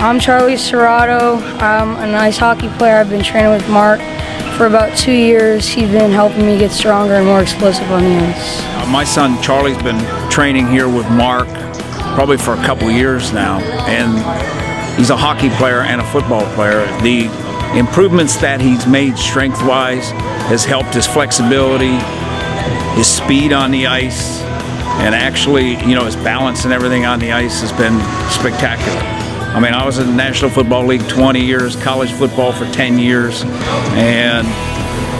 I'm Charlie Serrato. I'm an ice hockey player. I've been training with Mark for about 2 years. He's been helping me get stronger and more explosive on the ice. My son Charlie's been training here with Mark probably for a couple years now, and he's a hockey player and a football player. The improvements that he's made strength-wise has helped his flexibility, his speed on the ice, and actually, his balance and everything on the ice has been spectacular. I mean, I was in the National Football League 20 years, college football for 10 years, and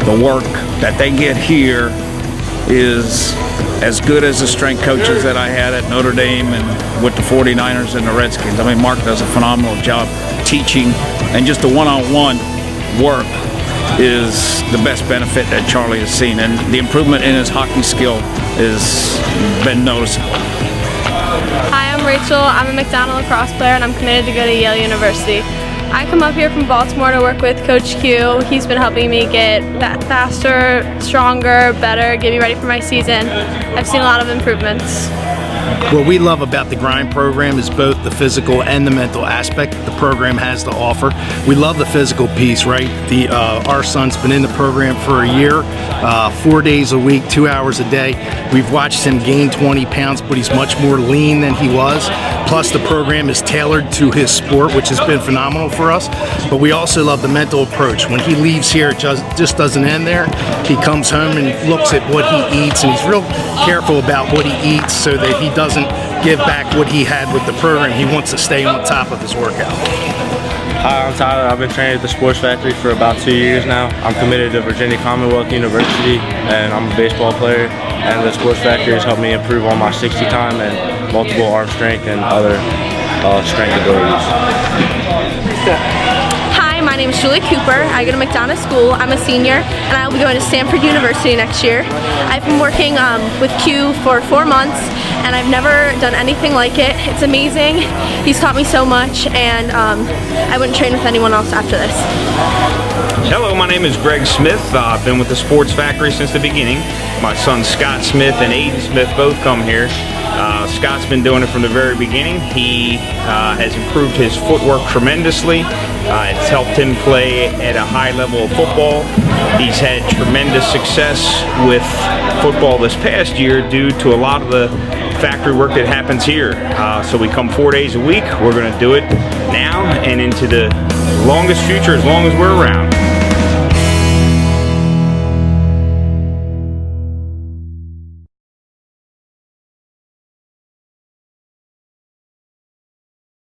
the work that they get here is as good as the strength coaches that I had at Notre Dame and with the 49ers and the Redskins. I mean, Mark does a phenomenal job teaching, and just the one-on-one work is the best benefit that Charlie has seen, and the improvement in his hockey skill has been noticeable. Hi, I'm Rachel. I'm a McDonald lacrosse player and I'm committed to go to Yale University. I come up here from Baltimore to work with Coach Q. He's been helping me get faster, stronger, better, get me ready for my season. I've seen a lot of improvements. What we love about the Grind program is both the physical and the mental aspect the program has to offer. We love the physical piece, right? Our son's been in the program for a year, 4 days a week, 2 hours a day. We've watched him gain 20 pounds, but he's much more lean than he was. Plus, the program is tailored to his sport, which has been phenomenal for us. But we also love the mental approach. When he leaves here, it just doesn't end there. He comes home and looks at what he eats, and he's real careful about what he eats so that he doesn't give back what he had with the program. He wants to stay on top of his workout. Hi, I'm Tyler. I've been training at the Sports Factory for about 2 years now. I'm committed to Virginia Commonwealth University, and I'm a baseball player. And the Sports Factory has helped me improve on my 60 time and multiple arm strength and other strength abilities. Hi, my name is Julie Cooper. I go to McDonough School. I'm a senior and I will be going to Stanford University next year. I've been working with Q for 4 months and I've never done anything like it. It's amazing. He's taught me so much, and I wouldn't train with anyone else after this. Hello, my name is Greg Smith. I've been with the Sports Factory since the beginning. My son Scott Smith and Aiden Smith both come here. Scott's been doing it from the very beginning. He has improved his footwork tremendously. It's helped him play at a high level of football. He's had tremendous success with football this past year due to a lot of the factory work that happens here. So we come 4 days a week. We're going to do it now and into the longest future as long as we're around.